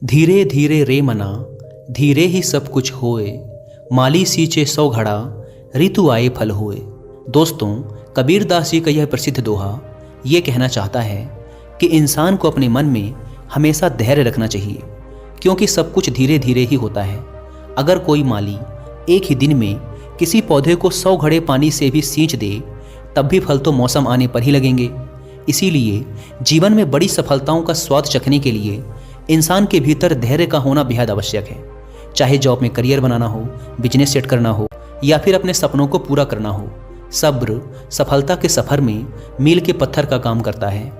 धीरे धीरे रे मना, धीरे ही सब कुछ होए, माली सींचे 100 घड़ा, ऋतु आए फल होए। दोस्तों, कबीरदास जी का यह प्रसिद्ध दोहा ये कहना चाहता है कि इंसान को अपने मन में हमेशा धैर्य रखना चाहिए, क्योंकि सब कुछ धीरे धीरे ही होता है। अगर कोई माली एक ही दिन में किसी पौधे को 100 घड़े पानी से भी सींच दे, तब भी फल तो मौसम आने पर ही लगेंगे। इसीलिए जीवन में बड़ी सफलताओं का स्वाद चखने के लिए इंसान के भीतर धैर्य का होना बेहद आवश्यक है। चाहे जॉब में करियर बनाना हो, बिजनेस सेट करना हो या फिर अपने सपनों को पूरा करना हो, सब्र सफलता के सफर में मील के पत्थर का काम करता है।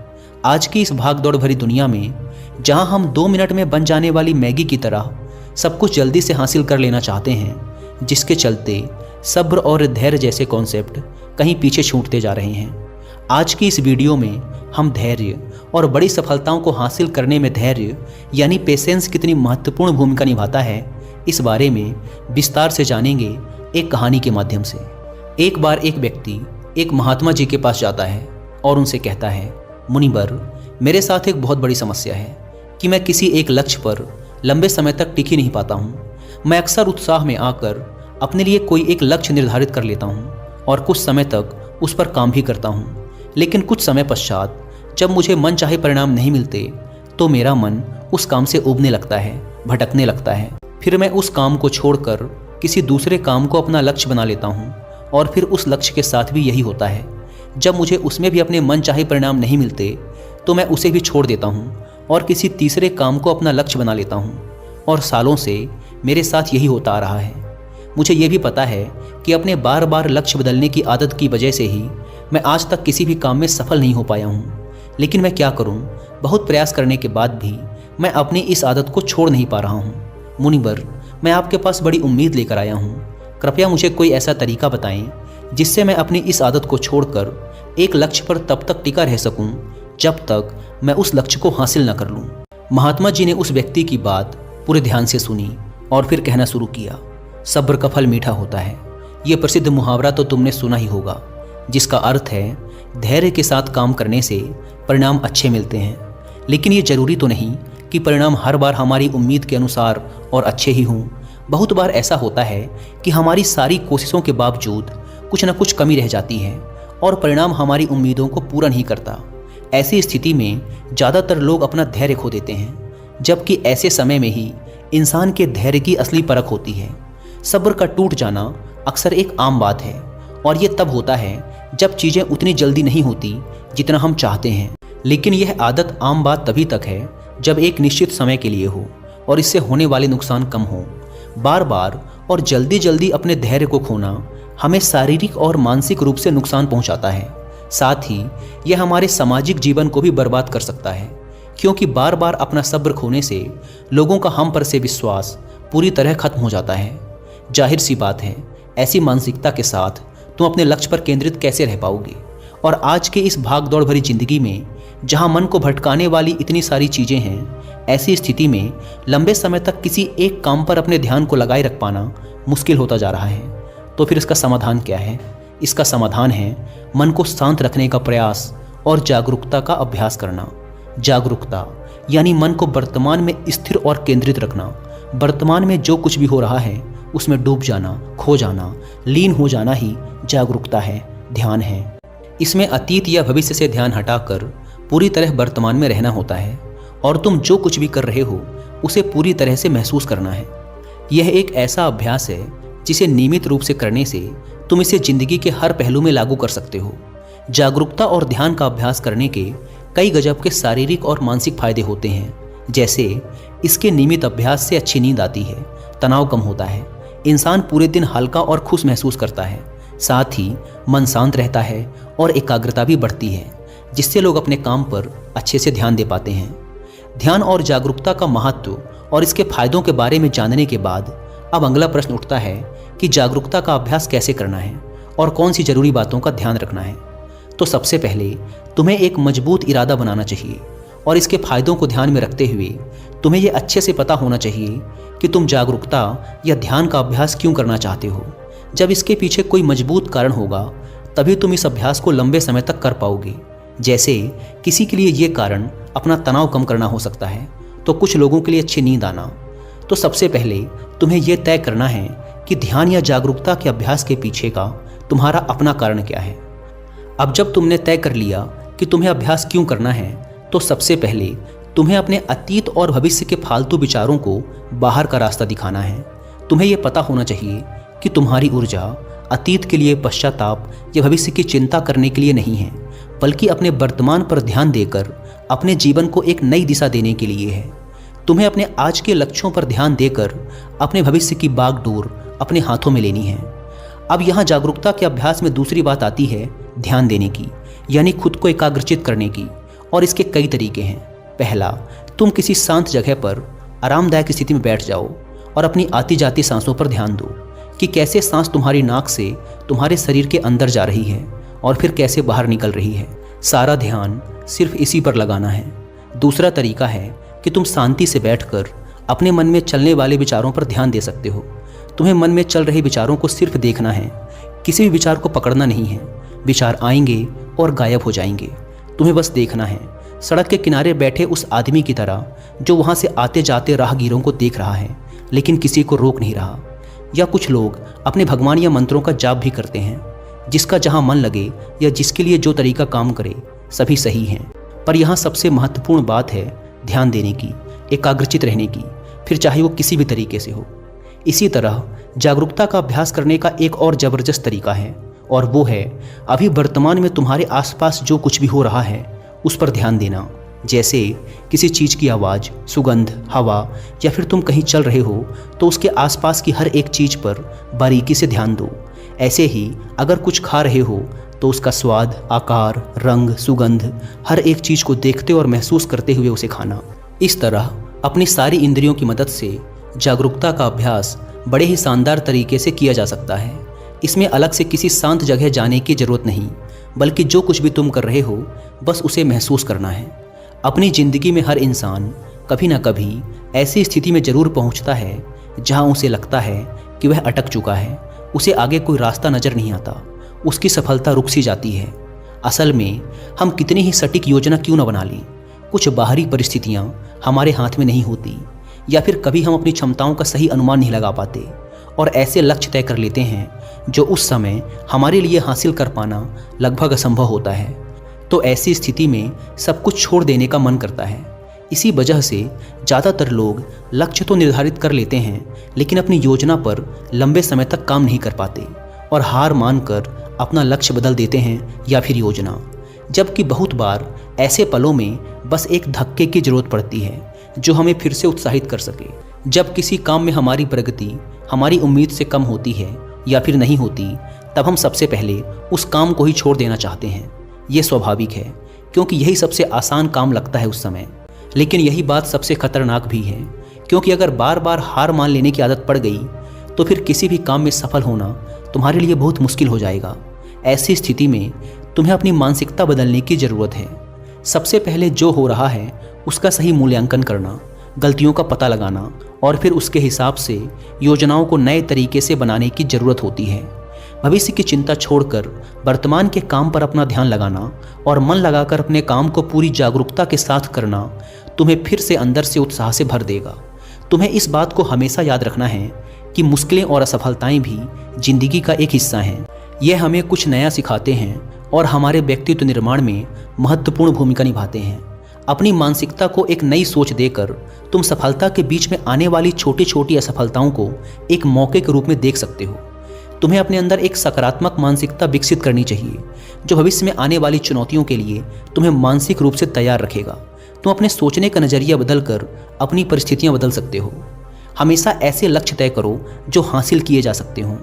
आज की इस भागदौड़ भरी दुनिया में जहां हम 2 मिनट में बन जाने वाली मैगी की तरह सब कुछ जल्दी से हासिल कर लेना चाहते हैं, जिसके चलते सब्र और धैर्य जैसे कॉन्सेप्ट कहीं पीछे छूटते जा रहे हैं। आज की इस वीडियो में हम धैर्य और बड़ी सफलताओं को हासिल करने में धैर्य यानी पेशेंस कितनी महत्वपूर्ण भूमिका निभाता है, इस बारे में विस्तार से जानेंगे एक कहानी के माध्यम से। एक बार एक व्यक्ति एक महात्मा जी के पास जाता है और उनसे कहता है, मुनिवर, मेरे साथ एक बहुत बड़ी समस्या है कि मैं किसी एक लक्ष्य पर लंबे समय तक टिक ही नहीं पाता हूँ। मैं अक्सर उत्साह में आकर अपने लिए कोई एक लक्ष्य निर्धारित कर लेता हूँ और कुछ समय तक उस पर काम भी करता हूँ, लेकिन कुछ समय पश्चात जब मुझे मनचाहे परिणाम नहीं मिलते तो मेरा मन उस काम से ऊबने लगता है, भटकने लगता है। फिर मैं उस काम को छोड़कर किसी दूसरे काम को अपना लक्ष्य बना लेता हूँ और फिर उस लक्ष्य के साथ भी यही होता है। जब मुझे उसमें भी अपने मनचाहे परिणाम नहीं मिलते तो मैं उसे भी छोड़ देता हूँ और किसी तीसरे काम को अपना लक्ष्य बना लेता हूँ, और सालों से मेरे साथ यही होता आ रहा है। मुझे ये भी पता है कि अपने बार बार लक्ष्य बदलने की आदत की वजह से ही मैं आज तक किसी भी काम में सफल नहीं हो पाया हूँ। लेकिन मैं क्या करूँ, बहुत प्रयास करने के बाद भी मैं अपनी इस आदत को छोड़ नहीं पा रहा हूँ। मुनिवर, मैं आपके पास बड़ी उम्मीद लेकर आया हूँ। कृपया मुझे कोई ऐसा तरीका बताएं जिससे मैं अपनी इस आदत को छोड़कर एक लक्ष्य पर तब तक टिका रह सकूं जब तक मैं उस लक्ष्य को हासिल न कर लूं। महात्मा जी ने उस व्यक्ति की बात पूरे ध्यान से सुनी और फिर कहना शुरू किया, सब्र का फल मीठा होता है। ये प्रसिद्ध मुहावरा तो तुमने सुना ही होगा, जिसका अर्थ है धैर्य के साथ काम करने से परिणाम अच्छे मिलते हैं। लेकिन ये जरूरी तो नहीं कि परिणाम हर बार हमारी उम्मीद के अनुसार और अच्छे ही हों। बहुत बार ऐसा होता है कि हमारी सारी कोशिशों के बावजूद कुछ न कुछ कमी रह जाती है और परिणाम हमारी उम्मीदों को पूरा नहीं करता। ऐसी स्थिति में ज़्यादातर लोग अपना धैर्य खो देते हैं, जबकि ऐसे समय में ही इंसान के धैर्य की असली परख होती है। सब्र का टूट जाना अक्सर एक आम बात है, और ये तब होता है जब चीज़ें उतनी जल्दी नहीं होती जितना हम चाहते हैं। लेकिन यह आदत आम बात तभी तक है जब एक निश्चित समय के लिए हो और इससे होने वाले नुकसान कम हो। बार बार और जल्दी जल्दी अपने धैर्य को खोना हमें शारीरिक और मानसिक रूप से नुकसान पहुंचाता है। साथ ही यह हमारे सामाजिक जीवन को भी बर्बाद कर सकता है, क्योंकि बार बार अपना सब्र खोने से लोगों का हम पर से विश्वास पूरी तरह खत्म हो जाता है। जाहिर सी बात है, ऐसी मानसिकता के साथ तुम अपने लक्ष्य पर केंद्रित कैसे रह पाओगे। और आज के इस भाग दौड़ भरी जिंदगी में जहां मन को भटकाने वाली इतनी सारी चीज़ें हैं, ऐसी स्थिति में लंबे समय तक किसी एक काम पर अपने ध्यान को लगाए रख पाना मुश्किल होता जा रहा है। तो फिर इसका समाधान क्या है? इसका समाधान है मन को शांत रखने का प्रयास और जागरूकता का अभ्यास करना। जागरूकता यानी मन को वर्तमान में स्थिर और केंद्रित रखना। वर्तमान में जो कुछ भी हो रहा है उसमें डूब जाना, खो जाना, लीन हो जाना ही जागरूकता है, ध्यान है। इसमें अतीत या भविष्य से ध्यान हटाकर पूरी तरह वर्तमान में रहना होता है, और तुम जो कुछ भी कर रहे हो उसे पूरी तरह से महसूस करना है। यह एक ऐसा अभ्यास है जिसे नियमित रूप से करने से तुम इसे जिंदगी के हर पहलू में लागू कर सकते हो। जागरूकता और ध्यान का अभ्यास करने के कई गजब के शारीरिक और मानसिक फायदे होते हैं। जैसे इसके नियमित अभ्यास से अच्छी नींद आती है, तनाव कम होता है, इंसान पूरे दिन हल्का और खुश महसूस करता है, साथ ही मन शांत रहता है और एकाग्रता भी बढ़ती है, जिससे लोग अपने काम पर अच्छे से ध्यान दे पाते हैं। ध्यान और जागरूकता का महत्व और इसके फायदों के बारे में जानने के बाद अब अगला प्रश्न उठता है कि जागरूकता का अभ्यास कैसे करना है और कौन सी जरूरी बातों का ध्यान रखना है। तो सबसे पहले तुम्हें एक मजबूत इरादा बनाना चाहिए, और इसके फायदों को ध्यान में रखते हुए तुम्हें यह अच्छे से पता होना चाहिए कि तुम जागरूकता या ध्यान का अभ्यास क्यों करना चाहते हो। जब इसके पीछे कोई मजबूत कारण होगा तभी तुम इस अभ्यास को लंबे समय तक कर पाओगे। जैसे किसी के लिए ये कारण अपना तनाव कम करना हो सकता है, तो कुछ लोगों के लिए अच्छी नींद आना। तो सबसे पहले तुम्हें यह तय करना है कि ध्यान या जागरूकता के अभ्यास के पीछे का तुम्हारा अपना कारण क्या है। अब जब तुमने तय कर लिया कि तुम्हें अभ्यास क्यों करना है, तो सबसे पहले तुम्हें अपने अतीत और भविष्य के फालतू विचारों को बाहर का रास्ता दिखाना है। तुम्हें यह पता होना चाहिए कि तुम्हारी ऊर्जा अतीत के लिए पश्चाताप या भविष्य की चिंता करने के लिए नहीं है, बल्कि अपने वर्तमान पर ध्यान देकर अपने जीवन को एक नई दिशा देने के लिए है। तुम्हें अपने आज के लक्ष्यों पर ध्यान देकर अपने भविष्य की बागडोर अपने हाथों में लेनी है। अब यहाँ जागरूकता के अभ्यास में दूसरी बात आती है ध्यान देने की, यानी खुद को एकाग्रचित करने की। और इसके कई तरीके हैं। पहला, तुम किसी शांत जगह पर आरामदायक स्थिति में बैठ जाओ और अपनी आती जाती सांसों पर ध्यान दो कि कैसे सांस तुम्हारी नाक से तुम्हारे शरीर के अंदर जा रही है और फिर कैसे बाहर निकल रही है। सारा ध्यान सिर्फ इसी पर लगाना है। दूसरा तरीका है कि तुम शांति से बैठकर अपने मन में चलने वाले विचारों पर ध्यान दे सकते हो। तुम्हें मन में चल रहे विचारों को सिर्फ देखना है, किसी भी विचार को पकड़ना नहीं है। विचार आएंगे और गायब हो जाएंगे, तुम्हें बस देखना है। सड़क के किनारे बैठे उस आदमी की तरह जो वहाँ से आते जाते राहगीरों को देख रहा है लेकिन किसी को रोक नहीं रहा। या कुछ लोग अपने भगवान या मंत्रों का जाप भी करते हैं। जिसका जहाँ मन लगे या जिसके लिए जो तरीका काम करे, सभी सही हैं। पर यहाँ सबसे महत्वपूर्ण बात है ध्यान देने की, एकाग्रचित रहने की, फिर चाहे वो किसी भी तरीके से हो। इसी तरह जागरूकता का अभ्यास करने का एक और ज़बरदस्त तरीका है, और वो है अभी वर्तमान में तुम्हारे आसपास जो कुछ भी हो रहा है उस पर ध्यान देना। जैसे किसी चीज़ की आवाज़, सुगंध, हवा, या फिर तुम कहीं चल रहे हो तो उसके आसपास की हर एक चीज़ पर बारीकी से ध्यान दो। ऐसे ही अगर कुछ खा रहे हो तो उसका स्वाद, आकार, रंग, सुगंध, हर एक चीज़ को देखते और महसूस करते हुए उसे खाना। इस तरह अपनी सारी इंद्रियों की मदद से जागरूकता का अभ्यास बड़े ही शानदार तरीके से किया जा सकता है। इसमें अलग से किसी शांत जगह जाने की ज़रूरत नहीं, बल्कि जो कुछ भी तुम कर रहे हो बस उसे महसूस करना है। अपनी ज़िंदगी में हर इंसान कभी ना कभी ऐसी स्थिति में ज़रूर पहुंचता है जहां उसे लगता है कि वह अटक चुका है, उसे आगे कोई रास्ता नज़र नहीं आता, उसकी सफलता रुक सी जाती है। असल में हम कितनी ही सटीक योजना क्यों न बना लें, कुछ बाहरी परिस्थितियाँ हमारे हाथ में नहीं होती, या फिर कभी हम अपनी क्षमताओं का सही अनुमान नहीं लगा पाते और ऐसे लक्ष्य तय कर लेते हैं जो उस समय हमारे लिए हासिल कर पाना लगभग असंभव होता है। तो ऐसी स्थिति में सब कुछ छोड़ देने का मन करता है। इसी वजह से ज़्यादातर लोग लक्ष्य तो निर्धारित कर लेते हैं लेकिन अपनी योजना पर लंबे समय तक काम नहीं कर पाते और हार मानकर अपना लक्ष्य बदल देते हैं या फिर योजना। जबकि बहुत बार ऐसे पलों में बस एक धक्के की ज़रूरत पड़ती है जो हमें फिर से उत्साहित कर सके। जब किसी काम में हमारी प्रगति हमारी उम्मीद से कम होती है या फिर नहीं होती, तब हम सबसे पहले उस काम को ही छोड़ देना चाहते हैं। ये स्वाभाविक है क्योंकि यही सबसे आसान काम लगता है उस समय। लेकिन यही बात सबसे खतरनाक भी है, क्योंकि अगर बार बार हार मान लेने की आदत पड़ गई तो फिर किसी भी काम में सफल होना तुम्हारे लिए बहुत मुश्किल हो जाएगा। ऐसी स्थिति में तुम्हें अपनी मानसिकता बदलने की ज़रूरत है। सबसे पहले जो हो रहा है उसका सही मूल्यांकन करना, गलतियों का पता लगाना और फिर उसके हिसाब से योजनाओं को नए तरीके से बनाने की ज़रूरत होती है। भविष्य की चिंता छोड़कर वर्तमान के काम पर अपना ध्यान लगाना और मन लगाकर अपने काम को पूरी जागरूकता के साथ करना तुम्हें फिर से अंदर से उत्साह से भर देगा। तुम्हें इस बात को हमेशा याद रखना है कि मुश्किलें और असफलताएं भी जिंदगी का एक हिस्सा हैं। ये हमें कुछ नया सिखाते हैं और हमारे व्यक्तित्व निर्माण में महत्वपूर्ण भूमिका निभाते हैं। अपनी मानसिकता को एक नई सोच देकर तुम सफलता के बीच में आने वाली छोटी छोटी असफलताओं को एक मौके के रूप में देख सकते हो। तुम्हें अपने अंदर एक सकारात्मक मानसिकता विकसित करनी चाहिए जो भविष्य में आने वाली चुनौतियों के लिए तुम्हें मानसिक रूप से तैयार रखेगा। तुम अपने सोचने का नज़रिया बदलकर अपनी परिस्थितियां बदल सकते हो। हमेशा ऐसे लक्ष्य तय करो जो हासिल किए जा सकते हों।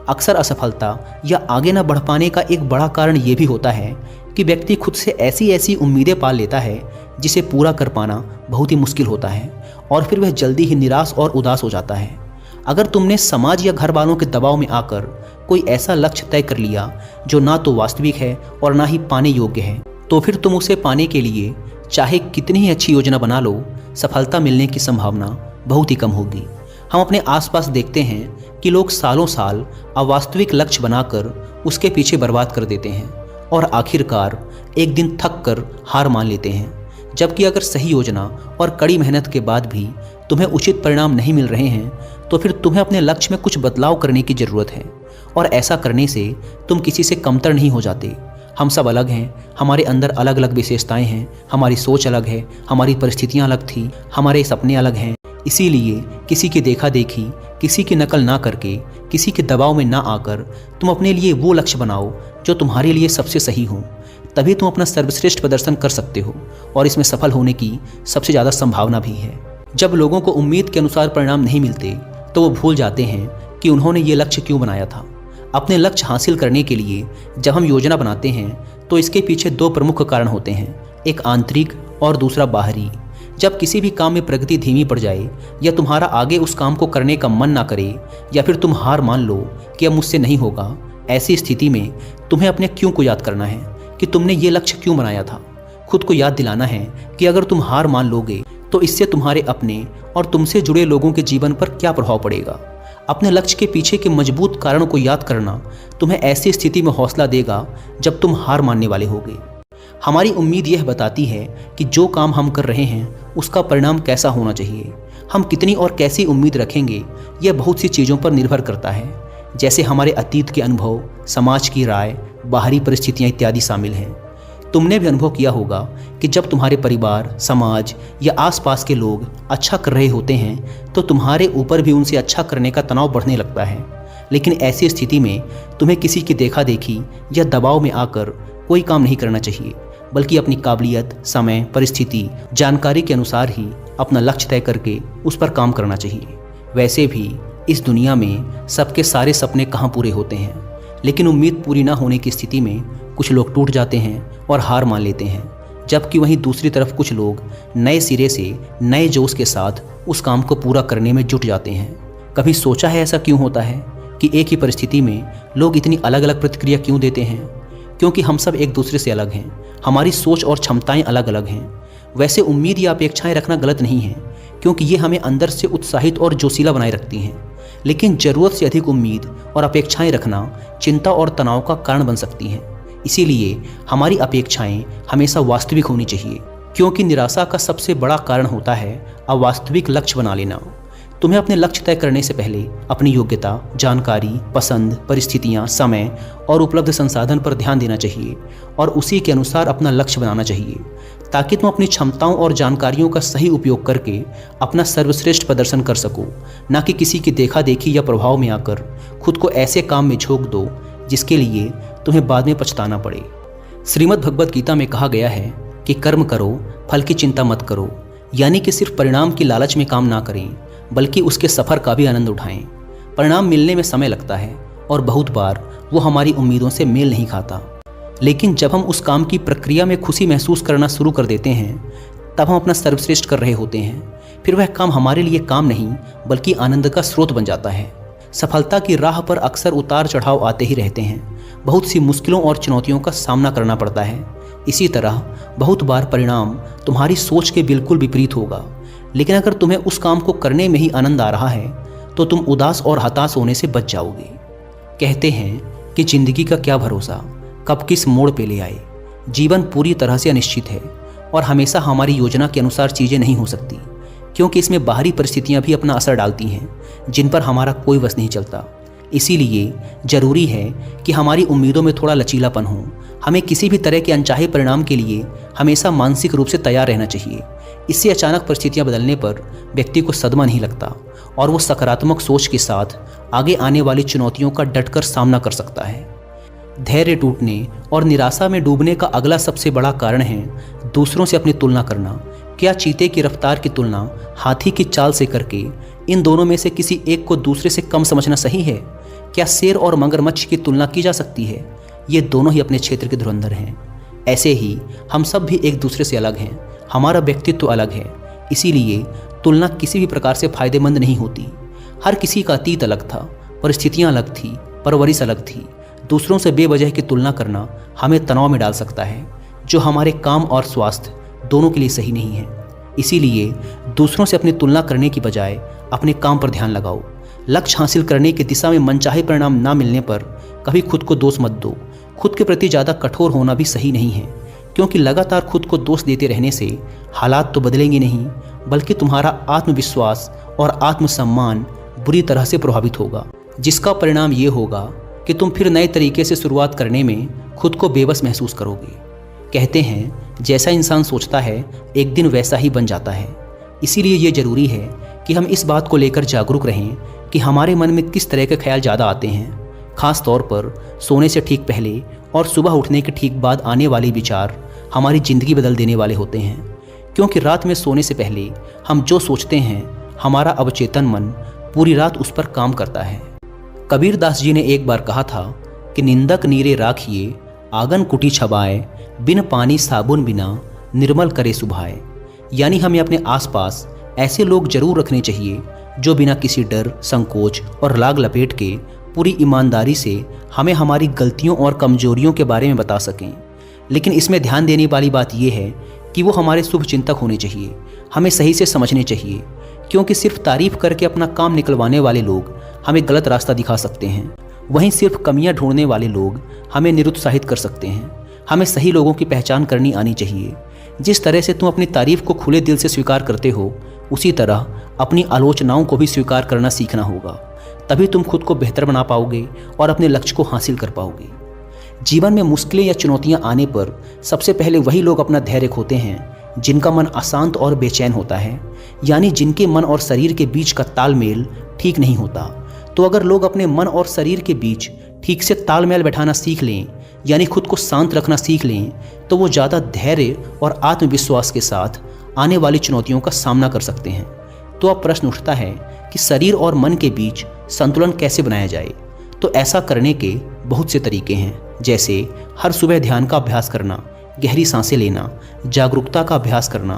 अक्सर असफलता या आगे न बढ़ पाने का एक बड़ा कारण ये भी होता है कि व्यक्ति खुद से ऐसी ऐसी उम्मीदें पाल लेता है जिसे पूरा कर पाना बहुत ही मुश्किल होता है और फिर वह जल्दी ही निराश और उदास हो जाता है। अगर तुमने समाज या घर वालों के दबाव में आकर कोई ऐसा लक्ष्य तय कर लिया जो ना तो वास्तविक है और ना ही पाने योग्य है, तो फिर तुम उसे पाने के लिए चाहे कितनी ही अच्छी योजना बना लो, सफलता मिलने की संभावना बहुत ही कम होगी। हम अपने आसपास देखते हैं कि लोग सालों साल अवास्तविक लक्ष्य बनाकर उसके पीछे बर्बाद कर देते हैं और आखिरकार एक दिन थक कर हार मान लेते हैं। जबकि अगर सही योजना और कड़ी मेहनत के बाद भी तुम्हें उचित परिणाम नहीं मिल रहे हैं तो फिर तुम्हें अपने लक्ष्य में कुछ बदलाव करने की ज़रूरत है। और ऐसा करने से तुम किसी से कमतर नहीं हो जाते। हम सब अलग हैं, हमारे अंदर अलग अलग विशेषताएं हैं, हमारी सोच अलग है, हमारी परिस्थितियां अलग थी, हमारे सपने अलग हैं। इसीलिए किसी की देखा देखी, किसी की नकल ना करके, किसी के दबाव में ना आकर तुम अपने लिए वो लक्ष्य बनाओ जो तुम्हारे लिए सबसे सही हो। तभी तुम अपना सर्वश्रेष्ठ प्रदर्शन कर सकते हो और इसमें सफल होने की सबसे ज़्यादा संभावना भी है। जब लोगों को उम्मीद के अनुसार परिणाम नहीं मिलते तो वो भूल जाते हैं कि उन्होंने ये लक्ष्य क्यों बनाया था। अपने लक्ष्य हासिल करने के लिए जब हम योजना बनाते हैं तो इसके पीछे दो प्रमुख कारण होते हैं, एक आंतरिक और दूसरा बाहरी। जब किसी भी काम में प्रगति धीमी पड़ जाए या तुम्हारा आगे उस काम को करने का मन ना करे या फिर तुम हार मान लो कि अब मुझसे नहीं होगा, ऐसी स्थिति में तुम्हें अपने क्यों को याद करना है कि तुमने ये लक्ष्य क्यों बनाया था। खुद को याद दिलाना है कि अगर तुम हार मान लोगे तो इससे तुम्हारे अपने और तुमसे जुड़े लोगों के जीवन पर क्या प्रभाव पड़ेगा। अपने लक्ष्य के पीछे के मजबूत कारणों को याद करना तुम्हें ऐसी स्थिति में हौसला देगा जब तुम हार मानने वाले होगे। हमारी उम्मीद यह बताती है कि जो काम हम कर रहे हैं उसका परिणाम कैसा होना चाहिए। हम कितनी और कैसी उम्मीद रखेंगे यह बहुत सी चीज़ों पर निर्भर करता है, जैसे हमारे अतीत के अनुभव, समाज की राय, बाहरी परिस्थितियाँ इत्यादि शामिल हैं। तुमने भी अनुभव किया होगा कि जब तुम्हारे परिवार, समाज या आसपास के लोग अच्छा कर रहे होते हैं तो तुम्हारे ऊपर भी उनसे अच्छा करने का तनाव बढ़ने लगता है। लेकिन ऐसी स्थिति में तुम्हें किसी की देखा देखी या दबाव में आकर कोई काम नहीं करना चाहिए, बल्कि अपनी काबिलियत, समय, परिस्थिति, जानकारी के अनुसार ही अपना लक्ष्य तय करके उस पर काम करना चाहिए। वैसे भी इस दुनिया में सबके सारे सपने कहाँ पूरे होते हैं, लेकिन उम्मीद पूरी ना होने की स्थिति में कुछ लोग टूट जाते हैं और हार मान लेते हैं, जबकि वहीं दूसरी तरफ कुछ लोग नए सिरे से नए जोश के साथ उस काम को पूरा करने में जुट जाते हैं। कभी सोचा है ऐसा क्यों होता है कि एक ही परिस्थिति में लोग इतनी अलग अलग प्रतिक्रिया क्यों देते हैं? क्योंकि हम सब एक दूसरे से अलग हैं, हमारी सोच और क्षमताएं अलग अलग हैं। वैसे उम्मीद या अपेक्षाएं रखना गलत नहीं है, क्योंकि ये हमें अंदर से उत्साहित और जोशीला बनाए रखती हैं। लेकिन ज़रूरत से अधिक उम्मीद और अपेक्षाएं रखना चिंता और तनाव का कारण बन सकती हैं। इसीलिए हमारी अपेक्षाएं हमेशा वास्तविक होनी चाहिए, क्योंकि निराशा का सबसे बड़ा कारण होता है अवास्तविक लक्ष्य बना लेना। तुम्हें अपने लक्ष्य तय करने से पहले अपनी योग्यता, जानकारी, पसंद, परिस्थितियां, समय और उपलब्ध संसाधन पर ध्यान देना चाहिए और उसी के अनुसार अपना लक्ष्य बनाना चाहिए, ताकि तुम अपनी क्षमताओं और जानकारियों का सही उपयोग करके अपना सर्वश्रेष्ठ प्रदर्शन कर सको, न कि किसी की देखा देखी या प्रभाव में आकर खुद को ऐसे काम में झोंक दो जिसके लिए तुम्हें बाद में पछताना पड़े। श्रीमद् भगवद गीता में कहा गया है कि कर्म करो, फल की चिंता मत करो, यानी कि सिर्फ परिणाम की लालच में काम ना करें, बल्कि उसके सफ़र का भी आनंद उठाएं। परिणाम मिलने में समय लगता है और बहुत बार वो हमारी उम्मीदों से मेल नहीं खाता, लेकिन जब हम उस काम की प्रक्रिया में खुशी महसूस करना शुरू कर देते हैं तब हम अपना सर्वश्रेष्ठ कर रहे होते हैं। फिर वह काम हमारे लिए काम नहीं बल्कि आनंद का स्रोत बन जाता है। सफलता की राह पर अक्सर उतार चढ़ाव आते ही रहते हैं, बहुत सी मुश्किलों और चुनौतियों का सामना करना पड़ता है। इसी तरह बहुत बार परिणाम तुम्हारी सोच के बिल्कुल विपरीत होगा, लेकिन अगर तुम्हें उस काम को करने में ही आनंद आ रहा है तो तुम उदास और हताश होने से बच जाओगे। कहते हैं कि जिंदगी का क्या भरोसा कब किस मोड़ पे ले आए। जीवन पूरी तरह से अनिश्चित है और हमेशा हमारी योजना के अनुसार चीज़ें नहीं हो सकती, क्योंकि इसमें बाहरी परिस्थितियां भी अपना असर डालती हैं जिन पर हमारा कोई वश नहीं चलता। इसीलिए ज़रूरी है कि हमारी उम्मीदों में थोड़ा लचीलापन हो। हमें किसी भी तरह के अनचाहे परिणाम के लिए हमेशा मानसिक रूप से तैयार रहना चाहिए। इससे अचानक परिस्थितियां बदलने पर व्यक्ति को सदमा नहीं लगता और वो सकारात्मक सोच के साथ आगे आने वाली चुनौतियों का डटकर सामना कर सकता है। धैर्य टूटने और निराशा में डूबने का अगला सबसे बड़ा कारण है दूसरों से अपनी तुलना करना। क्या चीते की रफ्तार की तुलना हाथी की चाल से करके इन दोनों में से किसी एक को दूसरे से कम समझना सही है? क्या शेर और मगरमच्छ की तुलना की जा सकती है? ये दोनों ही अपने क्षेत्र के धुरंधर हैं। ऐसे ही हम सब भी एक दूसरे से अलग हैं, हमारा व्यक्तित्व अलग है। इसीलिए तुलना किसी भी प्रकार से फायदेमंद नहीं होती। हर किसी का अतीत अलग था, परिस्थितियां अलग थी, परवरिश अलग थी। दूसरों से बेवजह की तुलना करना हमें तनाव में डाल सकता है, जो हमारे काम और स्वास्थ्य दोनों के लिए सही नहीं है। इसीलिए दूसरों से अपनी तुलना करने की बजाय अपने काम पर ध्यान लगाओ। लक्ष्य हासिल करने की दिशा में मनचाहे परिणाम ना मिलने पर कभी खुद को दोष मत दो। खुद के प्रति ज़्यादा कठोर होना भी सही नहीं है, क्योंकि लगातार खुद को दोष देते रहने से हालात तो बदलेंगे नहीं, बल्कि तुम्हारा आत्मविश्वास और आत्मसम्मान बुरी तरह से प्रभावित होगा, जिसका परिणाम ये होगा कि तुम फिर नए तरीके से शुरुआत करने में खुद को बेबस महसूस करोगे। कहते हैं जैसा इंसान सोचता है एक दिन वैसा ही बन जाता है। इसीलिए ये ज़रूरी है कि हम इस बात को लेकर जागरूक रहें कि हमारे मन में किस तरह के ख्याल ज़्यादा आते हैं। ख़ास तौर पर सोने से ठीक पहले और सुबह उठने के ठीक बाद आने वाले विचार हमारी ज़िंदगी बदल देने वाले होते हैं, क्योंकि रात में सोने से पहले हम जो सोचते हैं हमारा अवचेतन मन पूरी रात उस पर काम करता है। कबीर दास जी ने एक बार कहा था कि निंदक नीरे राखिए, आंगन कुटी छबाए, बिन पानी साबुन बिना निर्मल करे सुभाए। यानी हमें अपने आसपास ऐसे लोग जरूर रखने चाहिए जो बिना किसी डर, संकोच और लाग लपेट के पूरी ईमानदारी से हमें हमारी गलतियों और कमजोरियों के बारे में बता सकें। लेकिन इसमें ध्यान देने वाली बात यह है कि वो हमारे शुभ चिंतक होने चाहिए, हमें सही से समझने चाहिए, क्योंकि सिर्फ तारीफ करके अपना काम निकलवाने वाले लोग हमें गलत रास्ता दिखा सकते हैं। वहीं सिर्फ कमियां ढूंढने वाले लोग हमें निरुत्साहित कर सकते हैं। हमें सही लोगों की पहचान करनी आनी चाहिए। जिस तरह से तुम अपनी तारीफ को खुले दिल से स्वीकार करते हो, उसी तरह अपनी आलोचनाओं को भी स्वीकार करना सीखना होगा। तभी तुम खुद को बेहतर बना पाओगे और अपने लक्ष्य को हासिल कर पाओगे। जीवन में मुश्किलें या चुनौतियां आने पर सबसे पहले वही लोग अपना धैर्य खोते हैं जिनका मन अशांत और बेचैन होता है, यानी जिनके मन और शरीर के बीच का तालमेल ठीक नहीं होता। तो अगर लोग अपने मन और शरीर के बीच ठीक से तालमेल बैठाना सीख लें, यानी खुद को शांत रखना सीख लें, तो वो ज़्यादा धैर्य और आत्मविश्वास के साथ आने वाली चुनौतियों का सामना कर सकते हैं। तो अब प्रश्न उठता है कि शरीर और मन के बीच संतुलन कैसे बनाया जाए। तो ऐसा करने के बहुत से तरीके हैं, जैसे हर सुबह ध्यान का अभ्यास करना, गहरी सांसें लेना, जागरूकता का अभ्यास करना,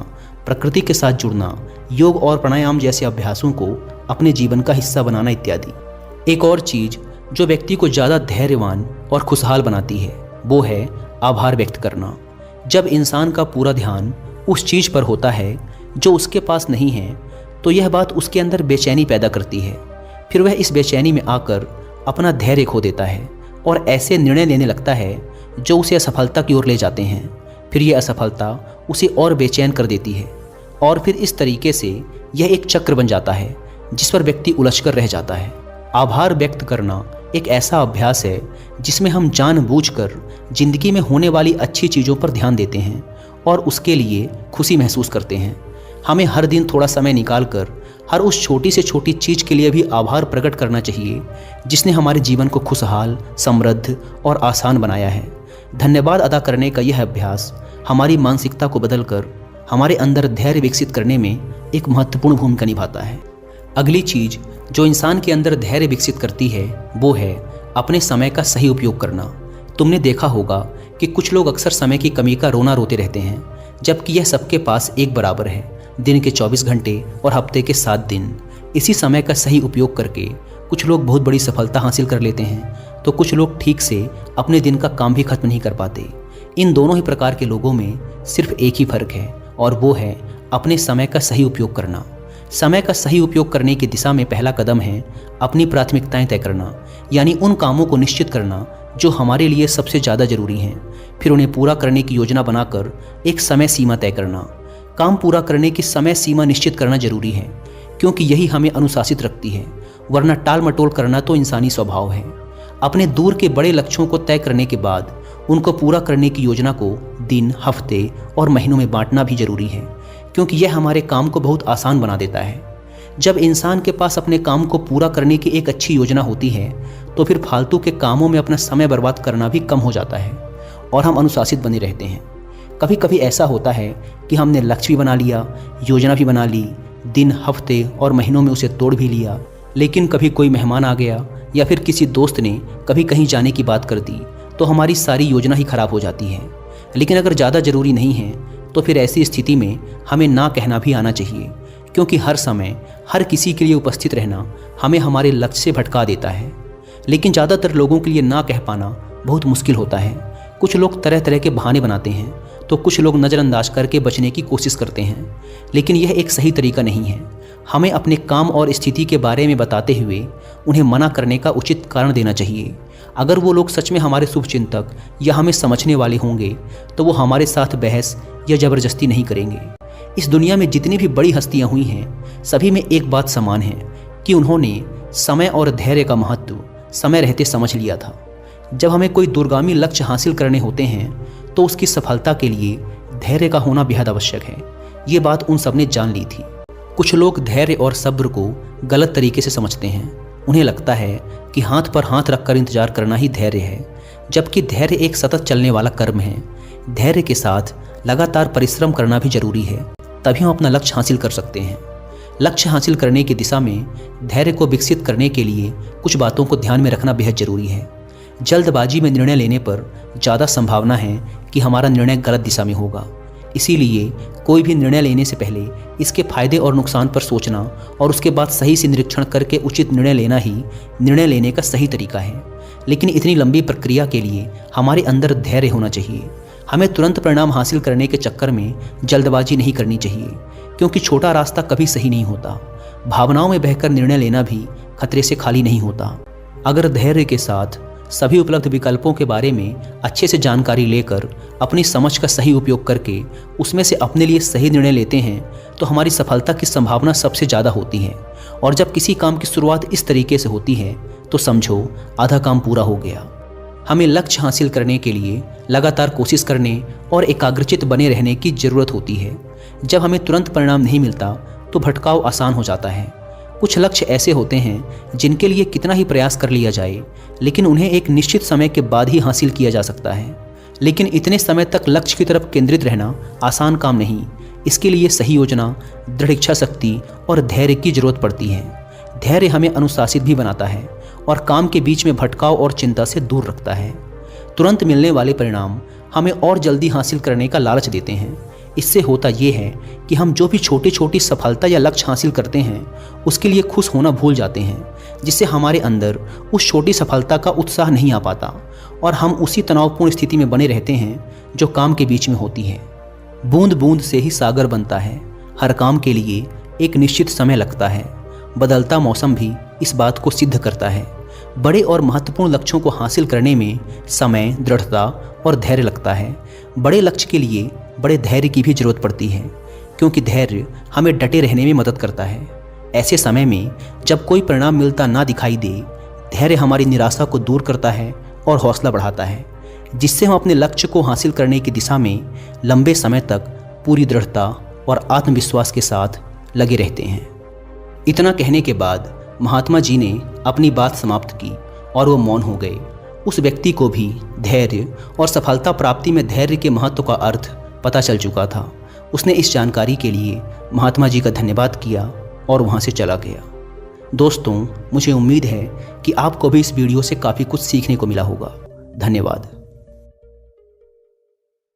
प्रकृति के साथ जुड़ना, योग और प्राणायाम जैसे अभ्यासों को अपने जीवन का हिस्सा बनाना इत्यादि। एक और चीज़ जो व्यक्ति को ज़्यादा धैर्यवान और खुशहाल बनाती है वो है आभार व्यक्त करना। जब इंसान का पूरा ध्यान उस चीज़ पर होता है जो उसके पास नहीं है, तो यह बात उसके अंदर बेचैनी पैदा करती है। फिर वह इस बेचैनी में आकर अपना धैर्य खो देता है और ऐसे निर्णय लेने लगता है जो उसे असफलता की ओर ले जाते हैं। फिर यह असफलता उसे और बेचैन कर देती है और फिर इस तरीके से यह एक चक्र बन जाता है जिस पर व्यक्ति उलझकर रह जाता है। आभार व्यक्त करना एक ऐसा अभ्यास है जिसमें हम जानबूझकर जिंदगी में होने वाली अच्छी चीज़ों पर ध्यान देते हैं और उसके लिए खुशी महसूस करते हैं। हमें हर दिन थोड़ा समय निकालकर हर उस छोटी से छोटी चीज़ के लिए भी आभार प्रकट करना चाहिए जिसने हमारे जीवन को खुशहाल, समृद्ध और आसान बनाया है। धन्यवाद अदा करने का यह अभ्यास हमारी मानसिकता को बदलकर हमारे अंदर धैर्य विकसित करने में एक महत्वपूर्ण भूमिका निभाता है। अगली चीज़ जो इंसान के अंदर धैर्य विकसित करती है वो है अपने समय का सही उपयोग करना। तुमने देखा होगा कि कुछ लोग अक्सर समय की कमी का रोना रोते रहते हैं, जबकि यह सबके पास एक बराबर है। दिन के 24 घंटे और हफ्ते के 7 दिन। इसी समय का सही उपयोग करके कुछ लोग बहुत बड़ी सफलता हासिल कर लेते हैं, तो कुछ लोग ठीक से अपने दिन का काम भी खत्म नहीं कर पाते। इन दोनों ही प्रकार के लोगों में सिर्फ एक ही फर्क है और वो है अपने समय का सही उपयोग करना। समय का सही उपयोग करने की दिशा में पहला कदम है अपनी प्राथमिकताएं तय करना, यानी उन कामों को निश्चित करना जो हमारे लिए सबसे ज़्यादा जरूरी हैं। फिर उन्हें पूरा करने की योजना बनाकर एक समय सीमा तय करना। काम पूरा करने की समय सीमा निश्चित करना जरूरी है, क्योंकि यही हमें अनुशासित रखती है, वरना टाल मटोल करना तो इंसानी स्वभाव है। अपने दूर के बड़े लक्ष्यों को तय करने के बाद उनको पूरा करने की योजना को दिन, हफ्ते और महीनों में बांटना भी जरूरी है, क्योंकि यह हमारे काम को बहुत आसान बना देता है। जब इंसान के पास अपने काम को पूरा करने की एक अच्छी योजना होती है तो फिर फालतू के कामों में अपना समय बर्बाद करना भी कम हो जाता है और हम अनुशासित बने रहते हैं। कभी कभी ऐसा होता है कि हमने लक्ष्य भी बना लिया, योजना भी बना ली, दिन, हफ्ते और महीनों में उसे तोड़ भी लिया, लेकिन कभी कोई मेहमान आ गया या फिर किसी दोस्त ने कभी कहीं जाने की बात कर दी तो हमारी सारी योजना ही खराब हो जाती है। लेकिन अगर ज़्यादा ज़रूरी नहीं है तो फिर ऐसी स्थिति में हमें ना कहना भी आना चाहिए, क्योंकि हर समय हर किसी के लिए उपस्थित रहना हमें हमारे लक्ष्य से भटका देता है। लेकिन ज़्यादातर लोगों के लिए ना कह पाना बहुत मुश्किल होता है। कुछ लोग तरह तरह के बहाने बनाते हैं तो कुछ लोग नज़रअंदाज करके बचने की कोशिश करते हैं, लेकिन यह एक सही तरीका नहीं है। हमें अपने काम और स्थिति के बारे में बताते हुए उन्हें मना करने का उचित कारण देना चाहिए। अगर वो लोग सच में हमारे शुभचिंतक या हमें समझने वाले होंगे तो वो हमारे साथ बहस या ज़बरदस्ती नहीं करेंगे। इस दुनिया में जितनी भी बड़ी हस्तियाँ हुई हैं, सभी में एक बात समान है कि उन्होंने समय और धैर्य का महत्व समय रहते समझ लिया था। जब हमें कोई दूरगामी लक्ष्य हासिल करने होते हैं तो उसकी सफलता के लिए धैर्य का होना बेहद आवश्यक है। ये बात उन सब ने जान ली थी। कुछ लोग धैर्य और सब्र को गलत तरीके से समझते हैं। उन्हें लगता है कि हाथ पर हाथ रखकर इंतजार करना ही धैर्य है, जबकि धैर्य एक सतत चलने वाला कर्म है। धैर्य के साथ लगातार परिश्रम करना भी जरूरी है, तभी हम अपना लक्ष्य हासिल कर सकते हैं। लक्ष्य हासिल करने की दिशा में धैर्य को विकसित करने के लिए कुछ बातों को ध्यान में रखना बेहद जरूरी है। जल्दबाजी में निर्णय लेने पर ज़्यादा संभावना है कि हमारा निर्णय गलत दिशा में होगा। इसीलिए कोई भी निर्णय लेने से पहले इसके फायदे और नुकसान पर सोचना और उसके बाद सही से निरीक्षण करके उचित निर्णय लेना ही निर्णय लेने का सही तरीका है। लेकिन इतनी लंबी प्रक्रिया के लिए हमारे अंदर धैर्य होना चाहिए। हमें तुरंत परिणाम हासिल करने के चक्कर में जल्दबाजी नहीं करनी चाहिए, क्योंकि छोटा रास्ता कभी सही नहीं होता। भावनाओं में बहकर निर्णय लेना भी खतरे से खाली नहीं होता। अगर धैर्य के साथ सभी उपलब्ध विकल्पों के बारे में अच्छे से जानकारी लेकर अपनी समझ का सही उपयोग करके उसमें से अपने लिए सही निर्णय लेते हैं तो हमारी सफलता की संभावना सबसे ज़्यादा होती है। और जब किसी काम की शुरुआत इस तरीके से होती है तो समझो आधा काम पूरा हो गया। हमें लक्ष्य हासिल करने के लिए लगातार कोशिश करने और एकाग्रचित बने रहने की ज़रूरत होती है। जब हमें तुरंत परिणाम नहीं मिलता तो भटकाव आसान हो जाता है। कुछ लक्ष्य ऐसे होते हैं जिनके लिए कितना ही प्रयास कर लिया जाए, लेकिन उन्हें एक निश्चित समय के बाद ही हासिल किया जा सकता है। लेकिन इतने समय तक लक्ष्य की तरफ केंद्रित रहना आसान काम नहीं। इसके लिए सही योजना, दृढ़ इच्छा शक्ति और धैर्य की जरूरत पड़ती है। धैर्य हमें अनुशासित भी बनाता है और काम के बीच में भटकाव और चिंता से दूर रखता है। तुरंत मिलने वाले परिणाम हमें और जल्दी हासिल करने का लालच देते हैं। इससे होता ये है कि हम जो भी छोटी छोटी सफलता या लक्ष्य हासिल करते हैं उसके लिए खुश होना भूल जाते हैं, जिससे हमारे अंदर उस छोटी सफलता का उत्साह नहीं आ पाता और हम उसी तनावपूर्ण स्थिति में बने रहते हैं जो काम के बीच में होती है। बूंद बूंद से ही सागर बनता है। हर काम के लिए एक निश्चित समय लगता है। बदलता मौसम भी इस बात को सिद्ध करता है। बड़े और महत्वपूर्ण लक्ष्यों को हासिल करने में समय, दृढ़ता और धैर्य लगता है। बड़े लक्ष्य के लिए बड़े धैर्य की भी जरूरत पड़ती है, क्योंकि धैर्य हमें डटे रहने में मदद करता है। ऐसे समय में जब कोई परिणाम मिलता ना दिखाई दे, धैर्य हमारी निराशा को दूर करता है और हौसला बढ़ाता है, जिससे हम अपने लक्ष्य को हासिल करने की दिशा में लंबे समय तक पूरी दृढ़ता और आत्मविश्वास के साथ लगे रहते हैं। इतना कहने के बाद महात्मा जी ने अपनी बात समाप्त की और वो मौन हो गए। उस व्यक्ति को भी धैर्य और सफलता प्राप्ति में धैर्य के महत्व का अर्थ पता चल चुका था। उसने इस जानकारी के लिए महात्मा जी का धन्यवाद किया और वहाँ से चला गया। दोस्तों, मुझे उम्मीद है कि आपको भी इस वीडियो से काफ़ी कुछ सीखने को मिला होगा। धन्यवाद।